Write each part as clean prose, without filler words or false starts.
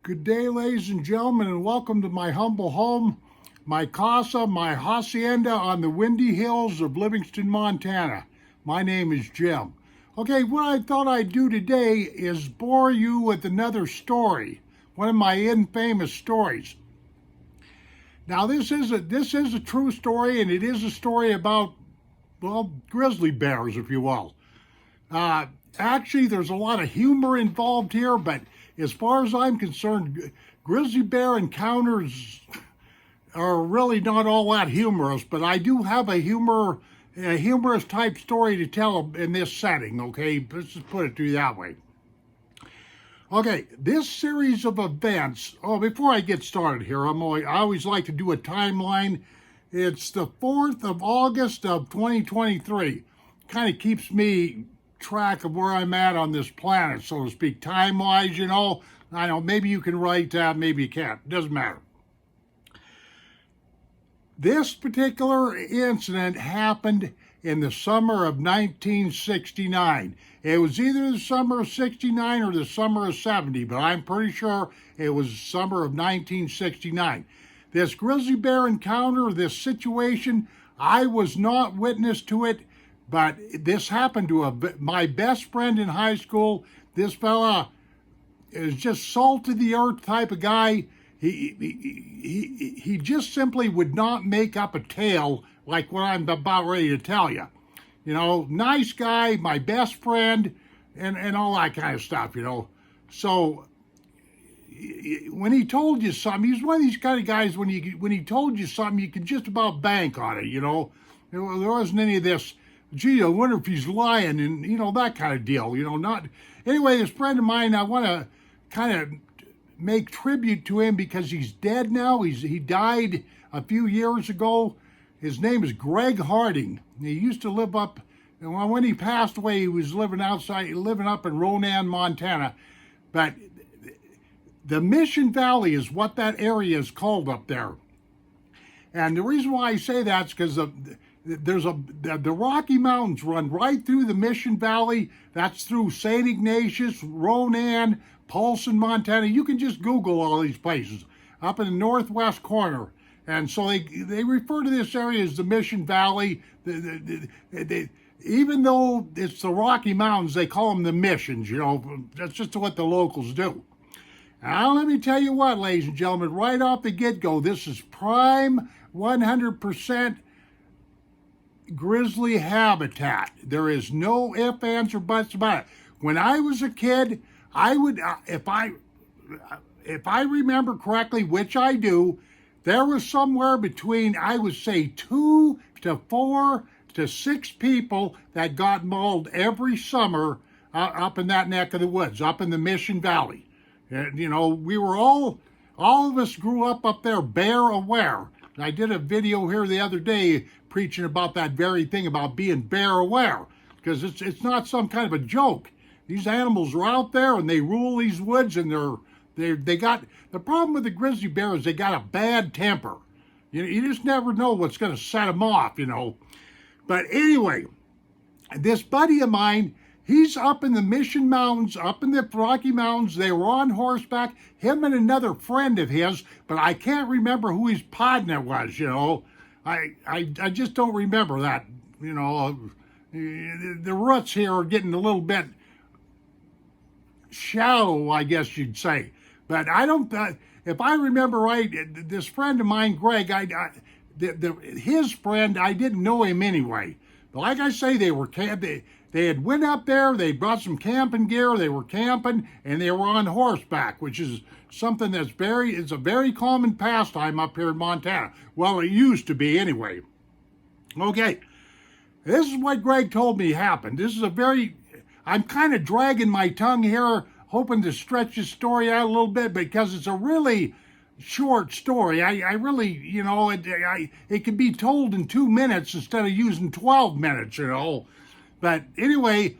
Good day, ladies and gentlemen, and welcome to my humble home, my casa, my hacienda on the windy hills of Livingston, Montana. My name is Jim. Okay, what I thought I'd do today is bore you with another story, one of my infamous stories. Now, this is a true story, and it is a story about, well, grizzly bears, if you will. Actually, there's a lot of humor involved here, but as far as I'm concerned, grizzly bear encounters are really not all that humorous, but I do have a humorous type story to tell in this setting, okay? Let's just put it to you that way. Okay, this series of events, before I get started here, I always like to do a timeline. It's the 4th of August of 2023. Kind of keeps me track of where I'm at on this planet, so to speak, time-wise, you know. I know, maybe you can write that, maybe you can't. It doesn't matter. This particular incident happened in the summer of 1969. It was either the summer of 69 or the summer of 70, but I'm pretty sure it was the summer of 1969. This grizzly bear encounter, this situation, I was not witness to it, but this happened to my best friend in high school. This fella is just salt of the earth type of guy. He just simply would not make up a tale like what I'm about ready to tell you. You know, nice guy, my best friend, and all that kind of stuff, you know. So when he told you something, he's one of these kind of guys, when he told you something, you could just about bank on it, you know. There wasn't any of this, gee, I wonder if he's lying, and, you know, that kind of deal, you know. Not anyway, this friend of mine, I want to kind of make tribute to him because he's dead now. He died a few years ago. His name is Greg Harding. He used to live up, and when he passed away, he was living up in Ronan, Montana. But the Mission Valley is what that area is called up there. And the reason why I say that is because the Rocky Mountains run right through the Mission Valley. That's through St. Ignatius, Ronan, Polson, Montana. You can just Google all these places up in the northwest corner. And so they refer to this area as the Mission Valley. Even though it's the Rocky Mountains, they call them the Missions, you know. That's just what the locals do. Now, let me tell you what, ladies and gentlemen, right off the get-go, this is prime 100% grizzly habitat. There is no ifs, ands, or buts about it. When I was a kid, I would, if I remember correctly, which I do, there was somewhere between, I would say, 2 to 4 to 6 people that got mauled every summer up in that neck of the woods, up in the Mission Valley. And, you know, we were all of us grew up there bear aware. I did a video here the other day preaching about that very thing, about being bear aware, because it's not some kind of a joke. These animals are out there and they rule these woods, and they got, the problem with the grizzly bear is they got a bad temper. You just never know what's going to set them off, you know. But anyway, this buddy of mine, he's up in the Mission Mountains, up in the Rocky Mountains. They were on horseback, him and another friend of his, but I can't remember who his partner was, you know. I just don't remember that, you know. The roots here are getting a little bit shallow, I guess you'd say. But I don't, if I remember right, this friend of mine, Greg, his friend, I didn't know him anyway. But like I say, they had went up there, they brought some camping gear, they were camping, and they were on horseback, which is something that's it's a very common pastime up here in Montana. Well, it used to be anyway. Okay, this is what Greg told me happened. I'm kind of dragging my tongue here, hoping to stretch this story out a little bit, because it's a really short story. I really, you know, it can be told in 2 minutes instead of using 12 minutes, you know. But anyway,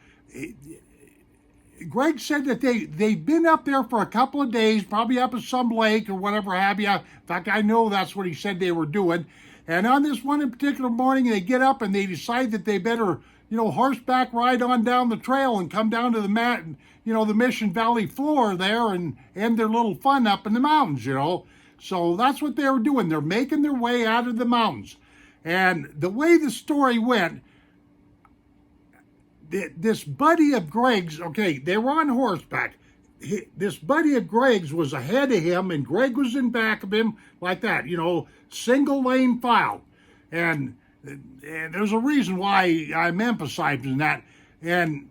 Greg said that they'd been up there for a couple of days, probably up at some lake or whatever have you. In fact, I know that's what he said they were doing. And on this one in particular morning, they get up and they decide that they better horseback ride on down the trail and come down to the Mission Valley floor there and end their little fun up in the mountains. So that's what they were doing. They're making their way out of the mountains. And the way the story went, this buddy of Greg's, okay, they were on horseback. This buddy of Greg's was ahead of him, and Greg was in back of him like that, single lane file. And there's a reason why I'm emphasizing that. And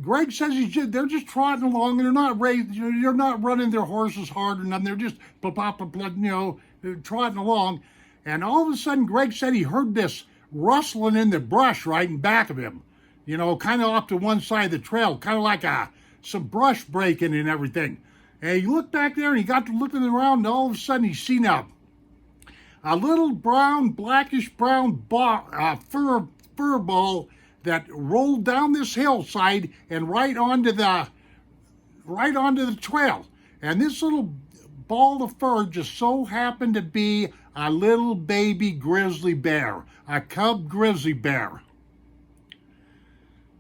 Greg says they're just trotting along. They're not they're not running their horses hard or nothing. They're just trotting along. And all of a sudden, Greg said he heard this rustling in the brush right in back of him. Kind of off to one side of the trail, kind of like some brush breaking and everything. And he looked back there, and he got to looking around, and all of a sudden, he seen a little blackish brown fur ball that rolled down this hillside and right onto the trail. And this little ball of fur just so happened to be a little baby grizzly bear, a cub grizzly bear.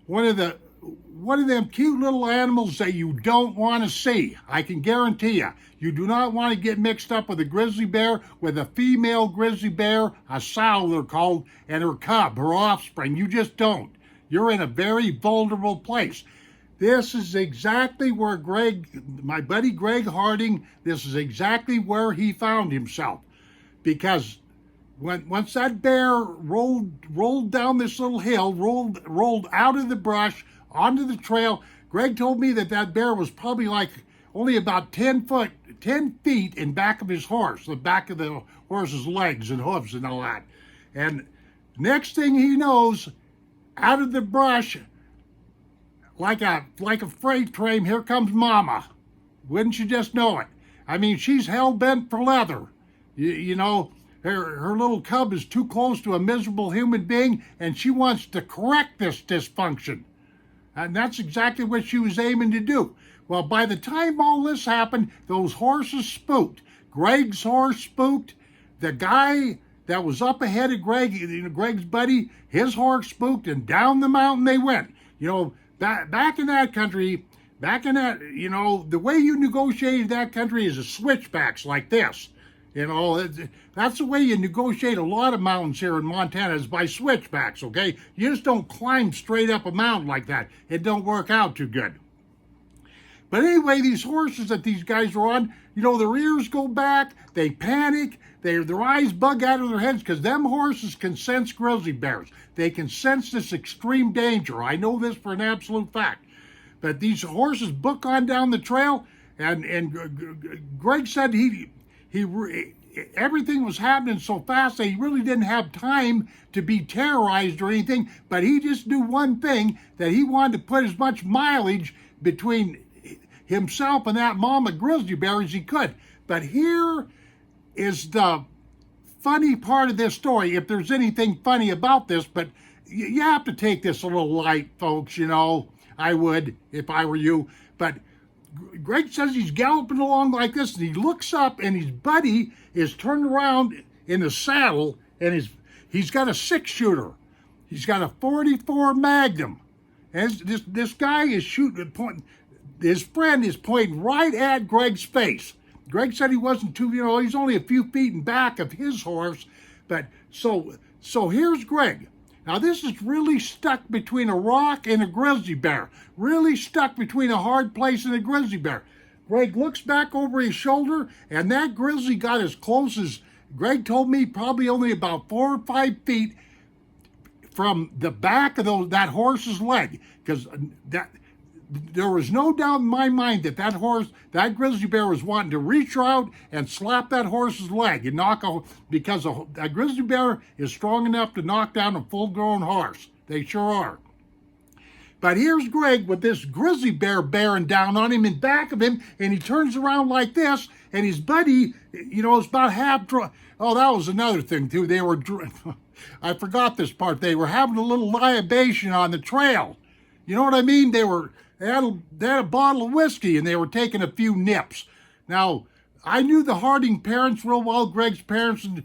One of them cute little animals that you don't want to see. I can guarantee you. You do not want to get mixed up with a grizzly bear, with a female grizzly bear, a sow they're called, and her cub, her offspring. You just don't. You're in a very vulnerable place. This is exactly where my buddy Greg Harding, this is exactly where he found himself. Because once that bear rolled down this little hill, rolled out of the brush onto the trail, Greg told me that bear was probably like only about 10 feet in back of his horse, the back of the horse's legs and hooves and all that. And next thing he knows, out of the brush, like a freight train, here comes Mama. Wouldn't you just know it? I mean, she's hell-bent for leather. Her little cub is too close to a miserable human being, and she wants to correct this dysfunction. And that's exactly what she was aiming to do. Well, by the time all this happened, those horses spooked. Greg's horse spooked. The guy that was up ahead of Greg's buddy, his horse spooked, and down the mountain they went. Back in that country, the way you negotiated that country is a switchbacks like this. That's the way you negotiate a lot of mountains here in Montana, is by switchbacks, okay? You just don't climb straight up a mountain like that. It don't work out too good. But anyway, these horses that these guys are on, their ears go back, they panic, their eyes bug out of their heads, because them horses can sense grizzly bears. They can sense this extreme danger. I know this for an absolute fact. But these horses book on down the trail, and Greg said everything was happening so fast that he really didn't have time to be terrorized or anything, but he just knew one thing, that he wanted to put as much mileage between himself and that mama grizzly bear as he could. But here is the funny part of this story, if there's anything funny about this, but you have to take this a little light, folks, I would if I were you. But Greg says he's galloping along like this, and he looks up, and his buddy is turned around in the saddle, and he's got a 6-shooter. He's got a .44 Magnum. And this guy is pointing. His friend is pointing right at Greg's face. Greg said he wasn't he's only a few feet in back of his horse. But so here's Greg. Now this is really stuck between a rock and a grizzly bear. Really stuck between a hard place and a grizzly bear. Greg looks back over his shoulder, and that grizzly got as close as, Greg told me, probably only about 4 or 5 feet from the back of that horse's leg. Because there was no doubt in my mind that grizzly bear was wanting to reach out and slap that horse's leg and because a grizzly bear is strong enough to knock down a full-grown horse. They sure are. But here's Greg with this grizzly bear bearing down on him in back of him, and he turns around like this, and his buddy, is about half drunk. Oh, that was another thing, too. They were, I forgot this part. They were having a little libation on the trail. You know what I mean? They had a bottle of whiskey, and they were taking a few nips. Now, I knew the Harding parents real well, Greg's parents, and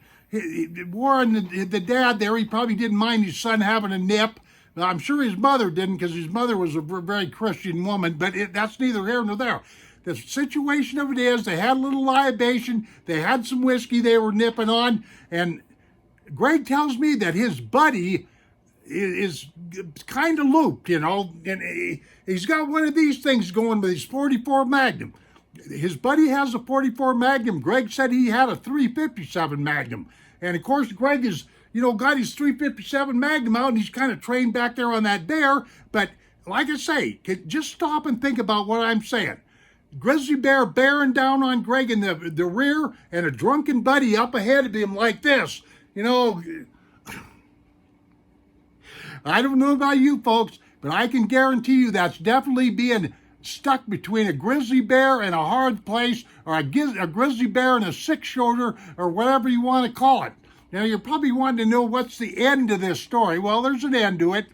Warren, the dad there, he probably didn't mind his son having a nip. I'm sure his mother didn't, because his mother was a very Christian woman, but that's neither here nor there. The situation of it is, they had a little libation, they had some whiskey they were nipping on, and Greg tells me that his buddy is kind of looped, and he's got one of these things going with his 44 Magnum. His buddy has a 44 Magnum. Greg said he had a 357 Magnum. And of course, Greg is, got his 357 Magnum out, and he's kind of trained back there on that bear. But like I say, just stop and think about what I'm saying. Grizzly bear bearing down on Greg in the rear, and a drunken buddy up ahead of him like this. I don't know about you folks, but I can guarantee you that's definitely being stuck between a grizzly bear and a hard place, or a grizzly bear and a six-shoulder, or whatever you want to call it. Now, you're probably wanting to know what's the end of this story. Well, there's an end to it.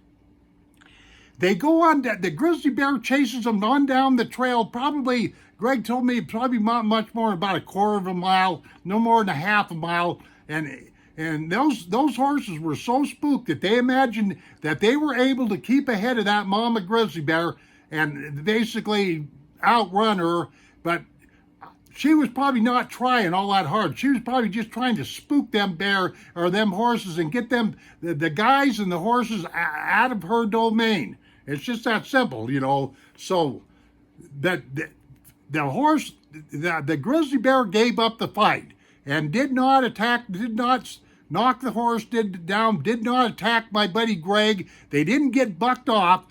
They go on, the grizzly bear chases them on down the trail, probably, Greg told me, probably not much more, about a quarter of a mile, no more than a half a mile, and those horses were so spooked that they imagined that they were able to keep ahead of that mama grizzly bear and basically outrun her, but she was probably not trying all that hard. She was probably just trying to spook them bear or them horses and get them, the guys and the horses, out of her domain. It's just that simple, So that the grizzly bear gave up the fight and did not attack, did not knock the horse down, did not attack my buddy Greg. They didn't get bucked off.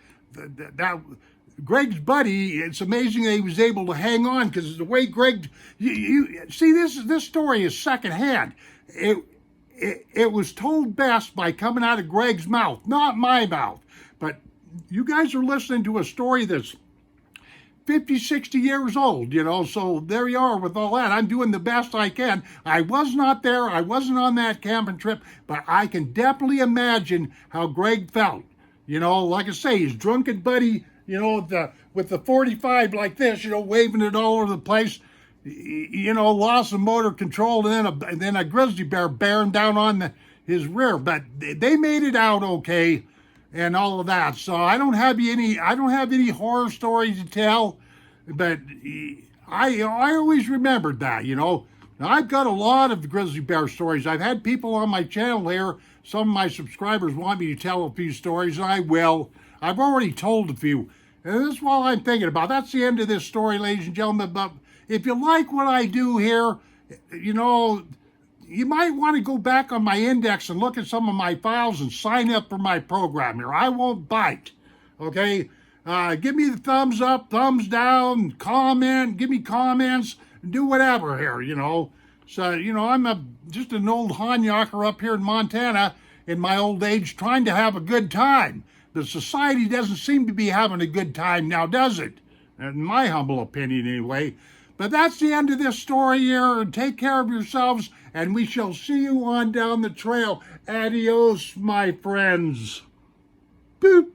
Greg's buddy, it's amazing that he was able to hang on, because the way Greg, you see, this story is secondhand. It was told best by coming out of Greg's mouth, not my mouth. But you guys are listening to a story that's 50, 60 years old, so there you are with all that. I'm doing the best I can. I was not there. I wasn't on that camping trip, but I can definitely imagine how Greg felt. Like I say, his drunken buddy, with the 45 like this, waving it all over the place, loss of motor control, and then a grizzly bear bearing down on his rear. But they made it out okay, and all of that. So I don't have any horror stories to tell, but I always remembered that. Now, I've got a lot of grizzly bear stories. I've had people on my channel here. Some of my subscribers want me to tell a few stories, and I will. I've already told a few. And this is what I'm thinking about. That's the end of this story, ladies and gentlemen. But if you like what I do here, you might want to go back on my index and look at some of my files and sign up for my program here. I won't bite, okay? Give me the thumbs up, thumbs down, comment, give me comments, do whatever here, So, I'm just an old honyaker up here in Montana in my old age trying to have a good time. The society doesn't seem to be having a good time now, does it? In my humble opinion, anyway. But that's the end of this story here. Take care of yourselves, and we shall see you on down the trail. Adios, my friends. Boop.